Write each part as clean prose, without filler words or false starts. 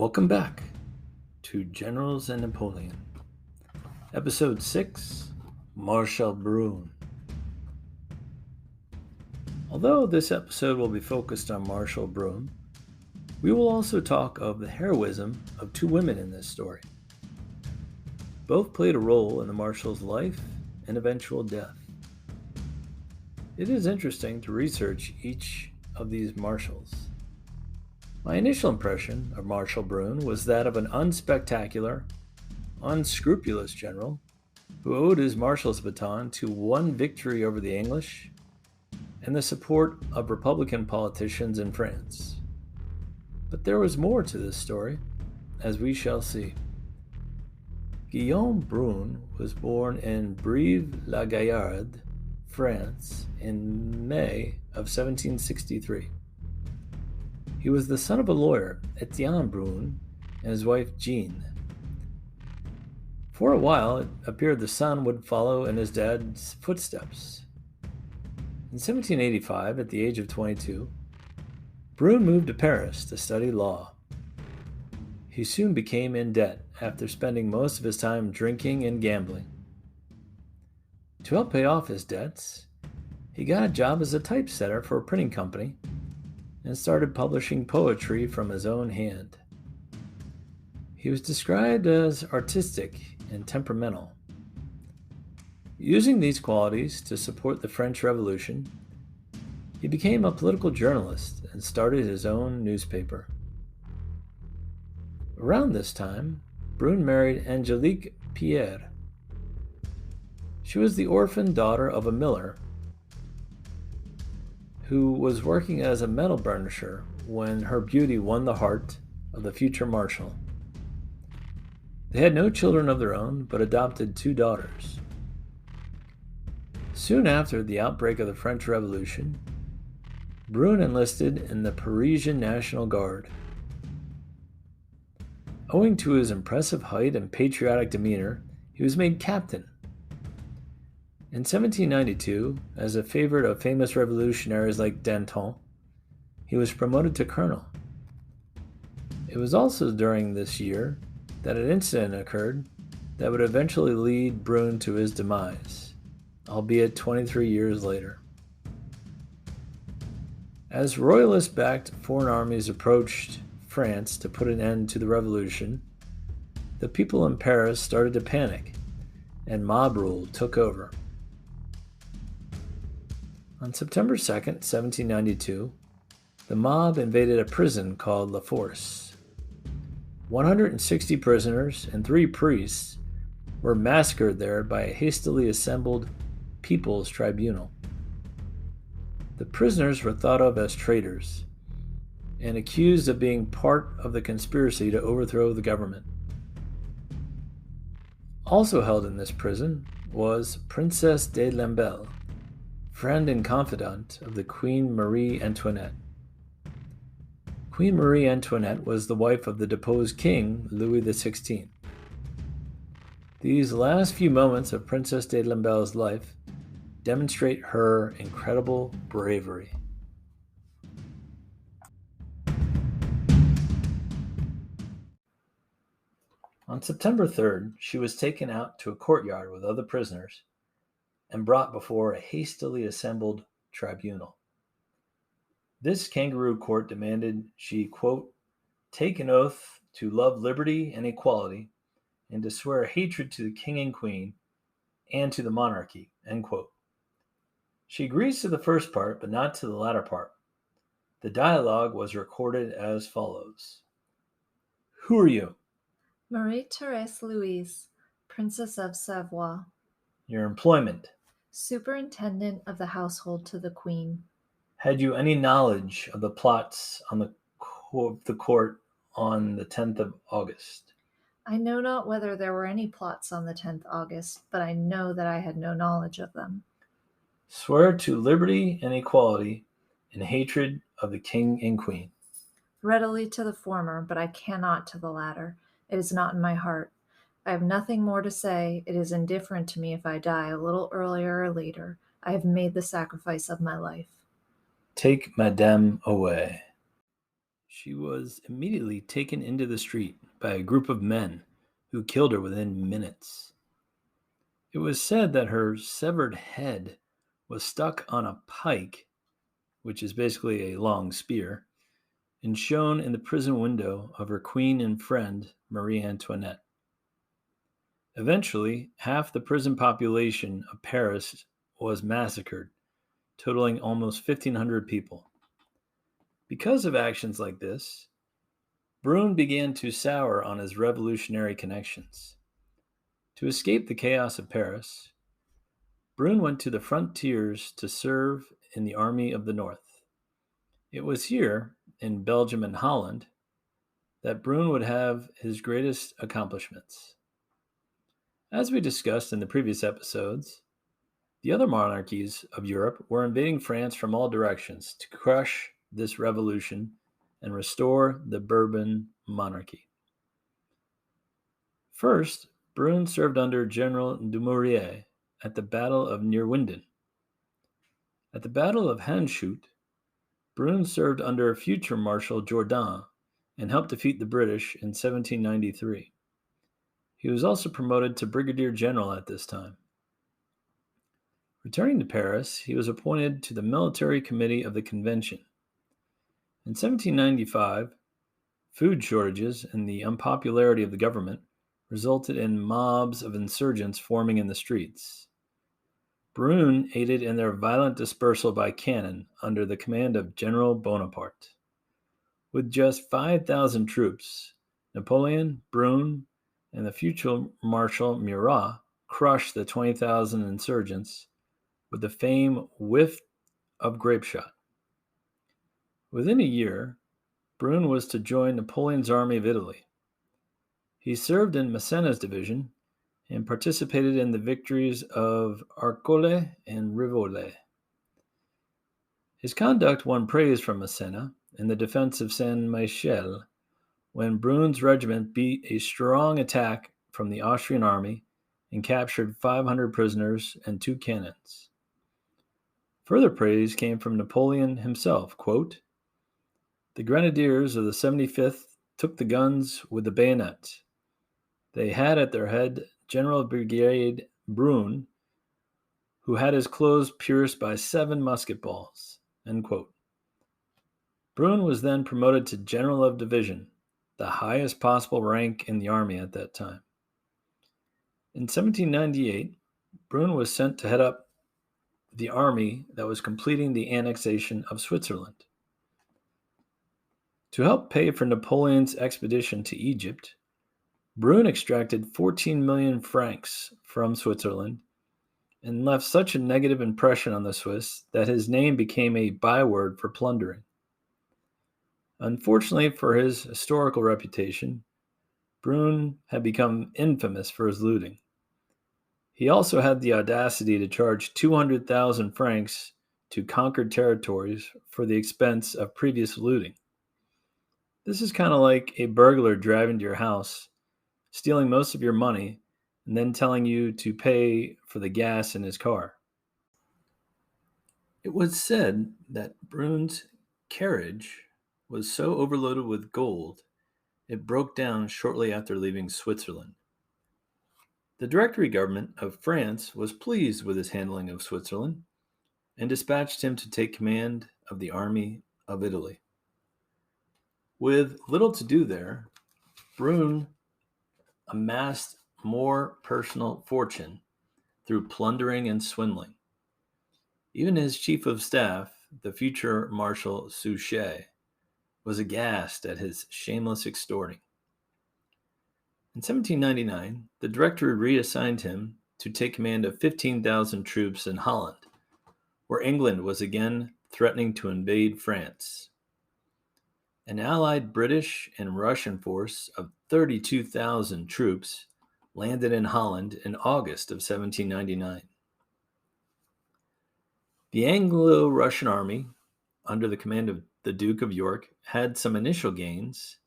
Welcome back to Generals and Napoleon, Episode 6, Marshal Brune. Although this episode will be focused on Marshal Brune, we will also talk of the heroism of two women in this story. Both played a role in the Marshal's life and eventual death. It is interesting to research each of these Marshals. My initial impression of Marshal Brune was that of an unspectacular, unscrupulous general who owed his marshal's baton to one victory over the English and the support of Republican politicians in France. But there was more to this story, as we shall see. Guillaume Brune was born in Brive-la-Gaillarde, France, in May of 1763. He was the son of a lawyer, Etienne Brune, and his wife Jeanne. For a while, it appeared the son would follow in his dad's footsteps. In 1785, at the age of 22, Brune moved to Paris to study law. He soon became in debt after spending most of his time drinking and gambling. To help pay off his debts, he got a job as a typesetter for a printing company and started publishing poetry from his own hand. He was described as artistic and temperamental. Using these qualities to support the French Revolution, he became a political journalist and started his own newspaper. Around this time, Brune married Angelique Pierre. She was the orphan daughter of a miller who was working as a metal burnisher when her beauty won the heart of the future marshal. They had no children of their own, but adopted two daughters. Soon after the outbreak of the French Revolution, Brune enlisted in the Parisian National Guard. Owing to his impressive height and patriotic demeanor, he was made captain. In 1792, as a favorite of famous revolutionaries like Danton, he was promoted to colonel. It was also during this year that an incident occurred that would eventually lead Brune to his demise, albeit 23 years later. As royalist-backed foreign armies approached France to put an end to the revolution, the people in Paris started to panic, and mob rule took over. On September 2, 1792, the mob invaded a prison called La Force. 160 prisoners and 3 priests were massacred there by a hastily assembled People's Tribunal. The prisoners were thought of as traitors and accused of being part of the conspiracy to overthrow the government. Also held in this prison was Princess de Lamballe, friend and confidant of the Queen Marie Antoinette. Queen Marie Antoinette was the wife of the deposed King Louis XVI. These last few moments of Princess de Lamballe's life demonstrate her incredible bravery. On September 3rd, she was taken out to a courtyard with other prisoners and brought before a hastily assembled tribunal. This kangaroo court demanded she, quote, take an oath to love liberty and equality and to swear hatred to the king and queen and to the monarchy, end quote. She agrees to the first part, but not to the latter part. The dialogue was recorded as follows. Who are you? Marie-Thérèse Louise, Princess of Savoy. Your employment? Superintendent of the household to the Queen. Had you any knowledge of the plots on the court on the 10th of August? I know not whether there were any plots on the 10th August, but I know that I had no knowledge of them. Swear to liberty and equality and hatred of the king and queen. Readily to the former, but I cannot to the latter. It is not in my heart. I have nothing more to say. It is indifferent to me if I die a little earlier or later. I have made the sacrifice of my life. Take Madame away. She was immediately taken into the street by a group of men who killed her within minutes. It was said that her severed head was stuck on a pike, which is basically a long spear, and shone in the prison window of her queen and friend, Marie Antoinette. Eventually, half the prison population of Paris was massacred, totaling almost 1,500 people. Because of actions like this, Brune began to sour on his revolutionary connections. To escape the chaos of Paris, Brune went to the frontiers to serve in the Army of the North. It was here, in Belgium and Holland, that Brune would have his greatest accomplishments. As we discussed in the previous episodes, the other monarchies of Europe were invading France from all directions to crush this revolution and restore the Bourbon monarchy. First, Brune served under General Dumouriez at the Battle of Neerwinden. At the Battle of Henshoot, Brune served under future Marshal Jourdan and helped defeat the British in 1793. He was also promoted to brigadier general at this time. Returning to Paris, he was appointed to the military committee of the convention. In 1795, food shortages and the unpopularity of the government resulted in mobs of insurgents forming in the streets. Brune aided in their violent dispersal by cannon under the command of General Bonaparte. With just 5,000 troops, Napoleon, Brune, and the future Marshal Murat crushed the 20,000 insurgents with the famed whiff of grape shot. Within a year, Brune was to join Napoleon's army of Italy. He served in Massena's division and participated in the victories of Arcole and Rivoli. His conduct won praise from Massena in the defense of Saint-Michel when Brune's regiment beat a strong attack from the Austrian army and captured 500 prisoners and 2 cannons. Further praise came from Napoleon himself, quote, "The grenadiers of the 75th took the guns with the bayonet. They had at their head General Brigade Brune, who had his clothes pierced by 7 musket balls." End quote. Brune was then promoted to General of Division, the highest possible rank in the army at that time. In 1798, Brune was sent to head up the army that was completing the annexation of Switzerland. To help pay for Napoleon's expedition to Egypt, Brune extracted 14 million francs from Switzerland and left such a negative impression on the Swiss that his name became a byword for plundering. Unfortunately for his historical reputation, Brune had become infamous for his looting. He also had the audacity to charge 200,000 francs to conquered territories for the expense of previous looting. This is kind of like a burglar driving to your house, stealing most of your money, and then telling you to pay for the gas in his car. It was said that Brune's carriage was so overloaded with gold, it broke down shortly after leaving Switzerland. The Directory government of France was pleased with his handling of Switzerland and dispatched him to take command of the army of Italy. With little to do there, Brune amassed more personal fortune through plundering and swindling. Even his chief of staff, the future Marshal Suchet, was aghast at his shameless extorting. In 1799, the Directory reassigned him to take command of 15,000 troops in Holland, where England was again threatening to invade France. An allied British and Russian force of 32,000 troops landed in Holland in August of 1799. The Anglo-Russian army, under the command of the Duke of York, had some initial gains,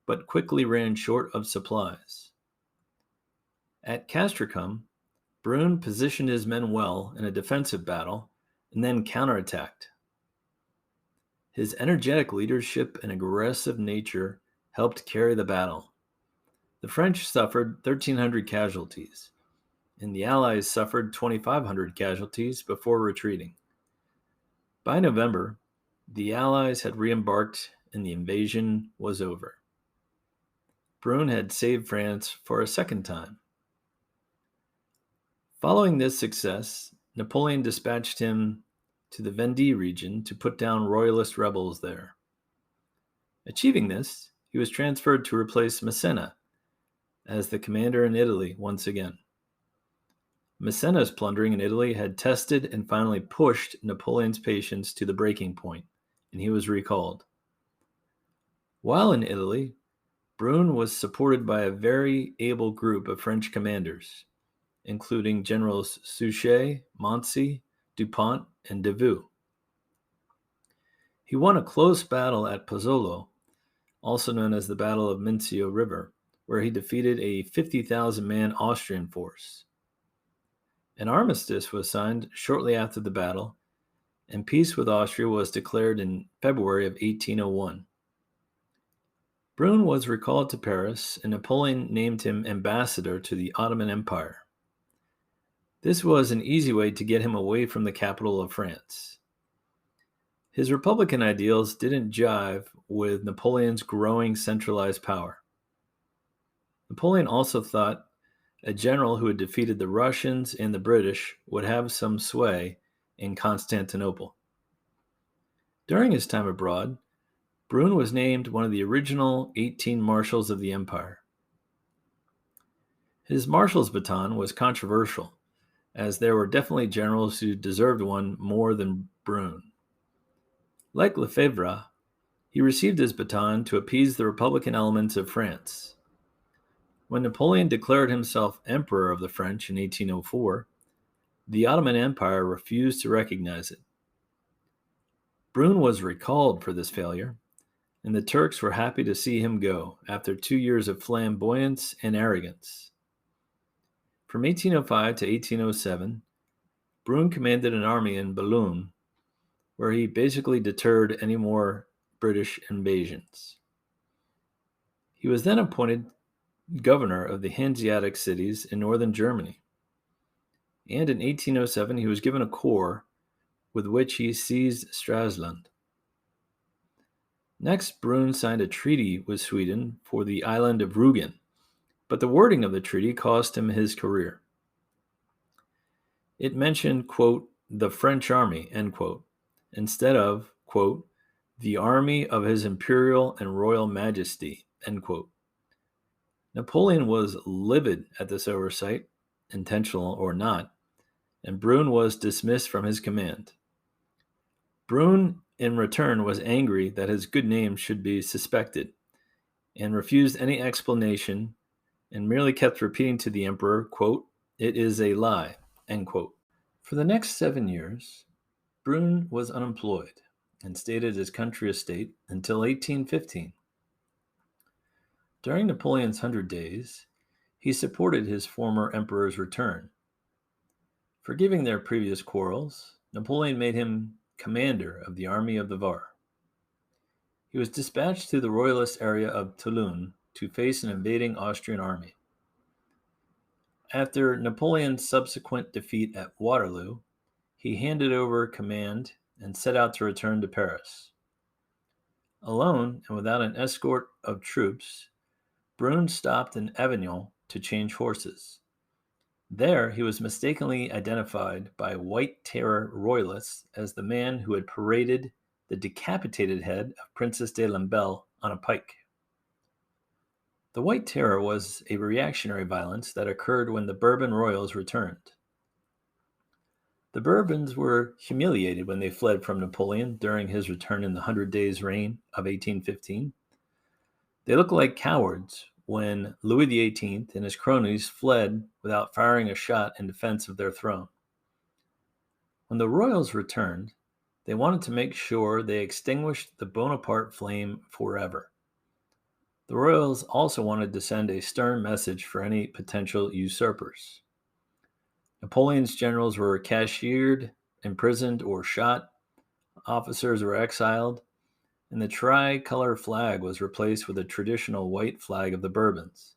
but quickly ran short of supplies. At Castricum, Brune positioned his men well in a defensive battle and then counterattacked. His energetic leadership and aggressive nature helped carry the battle. The French suffered 1,300 casualties, and the Allies suffered 2,500 casualties before retreating. By November, the Allies had re-embarked and the invasion was over. Brune had saved France for a second time. Following this success, Napoleon dispatched him to the Vendée region to put down royalist rebels there. Achieving this, he was transferred to replace Massena as the commander in Italy once again. Massena's plundering in Italy had tested and finally pushed Napoleon's patience to the breaking point, and he was recalled. While in Italy, Brune was supported by a very able group of French commanders, including Generals Suchet, Montcy, Dupont, and Davout. He won a close battle at Pozzolo, also known as the Battle of Mincio River, where he defeated a 50,000-man Austrian force. An armistice was signed shortly after the battle, and peace with Austria was declared in February of 1801. Brune was recalled to Paris, and Napoleon named him ambassador to the Ottoman Empire. This was an easy way to get him away from the capital of France. His Republican ideals didn't jive with Napoleon's growing centralized power. Napoleon also thought a general who had defeated the Russians and the British would have some sway in Constantinople. During his time abroad, Brune was named one of the original 18 marshals of the empire. His marshal's baton was controversial, as there were definitely generals who deserved one more than Brune. Like Lefebvre, he received his baton to appease the Republican elements of France. When Napoleon declared himself Emperor of the French in 1804, the Ottoman Empire refused to recognize it. Brune was recalled for this failure, and the Turks were happy to see him go after 2 years of flamboyance and arrogance. From 1805 to 1807, Brune commanded an army in Boulogne, where he basically deterred any more British invasions. He was then appointed governor of the Hanseatic cities in northern Germany, and in 1807 he was given a corps with which he seized Stralsund. Next, Brune signed a treaty with Sweden for the island of Rügen, but the wording of the treaty cost him his career. It mentioned, quote, the French army, end quote, instead of, quote, the army of his imperial and royal majesty, end quote. Napoleon was livid at this oversight, intentional or not, and Brune was dismissed from his command. Brune, in return, was angry that his good name should be suspected, and refused any explanation, and merely kept repeating to the emperor, quote, it is a lie, end quote. For the next 7 years, Brune was unemployed and stayed at his country estate until 1815. During Napoleon's 100 Days, he supported his former emperor's return. Forgiving their previous quarrels, Napoleon made him commander of the Army of the Var. He was dispatched to the royalist area of Toulon to face an invading Austrian army. After Napoleon's subsequent defeat at Waterloo, he handed over command and set out to return to Paris. Alone and without an escort of troops, Brune stopped in Avignon to change horses. There, he was mistakenly identified by White Terror royalists as the man who had paraded the decapitated head of Princess de Lamballe on a pike. The White Terror was a reactionary violence that occurred when the Bourbon royals returned. The Bourbons were humiliated when they fled from Napoleon during his return in the 100 Days' reign of 1815. They looked like cowards when Louis XVIII and his cronies fled without firing a shot in defense of their throne. When the royals returned, they wanted to make sure they extinguished the Bonaparte flame forever. The royals also wanted to send a stern message for any potential usurpers. Napoleon's generals were cashiered, imprisoned, or shot. Officers were exiled, and the tricolor flag was replaced with a traditional white flag of the Bourbons,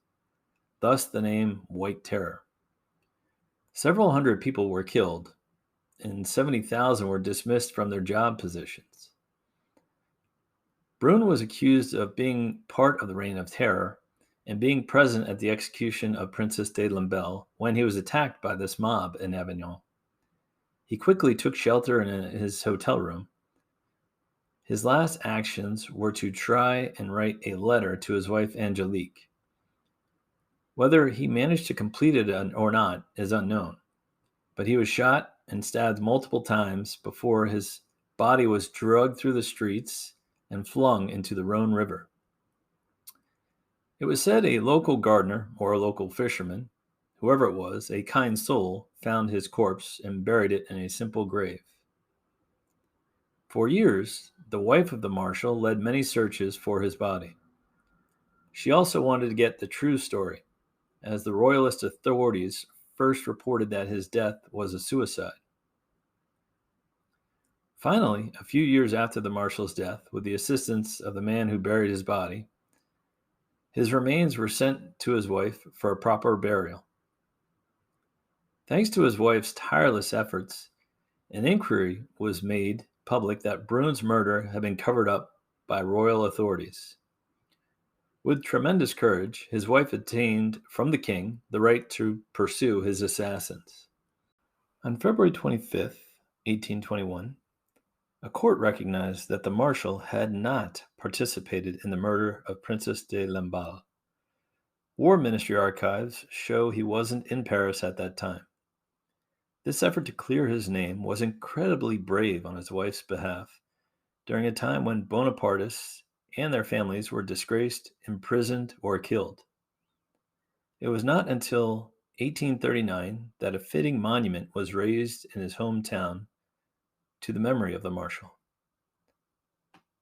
thus the name White Terror. Several hundred people were killed, and 70,000 were dismissed from their job positions. Brune was accused of being part of the Reign of Terror and being present at the execution of Princess de Lamballe when he was attacked by this mob in Avignon. He quickly took shelter in his hotel room. His last actions were to try and write a letter to his wife Angelique. Whether he managed to complete it or not is unknown, but he was shot and stabbed multiple times before his body was dragged through the streets and flung into the Rhone River. It was said a local gardener or a local fisherman, whoever it was, a kind soul, found his corpse and buried it in a simple grave. For years, the wife of the marshal led many searches for his body. She also wanted to get the true story, as the royalist authorities first reported that his death was a suicide. Finally, a few years after the marshal's death, with the assistance of the man who buried his body, his remains were sent to his wife for a proper burial. Thanks to his wife's tireless efforts, an inquiry was made public that Brune's murder had been covered up by royal authorities. With tremendous courage, his wife obtained from the king the right to pursue his assassins. On February 25th, 1821, a court recognized that the marshal had not participated in the murder of Princess de Lamballe. War Ministry archives show he wasn't in Paris at that time. This effort to clear his name was incredibly brave on his wife's behalf during a time when Bonapartists and their families were disgraced, imprisoned, or killed. It was not until 1839 that a fitting monument was raised in his hometown to the memory of the marshal.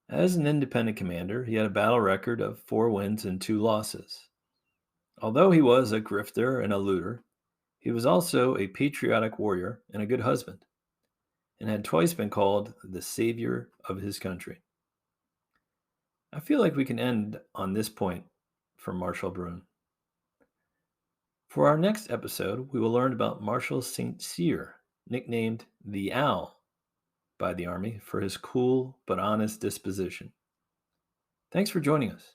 As an independent commander, he had a battle record of 4 wins and 2 losses. Although he was a grifter and a looter, he was also a patriotic warrior and a good husband, and had twice been called the savior of his country. I feel like we can end on this point for Marshal Brune. For our next episode, we will learn about Marshal St. Cyr, nicknamed the Owl by the Army for his cool but honest disposition. Thanks for joining us.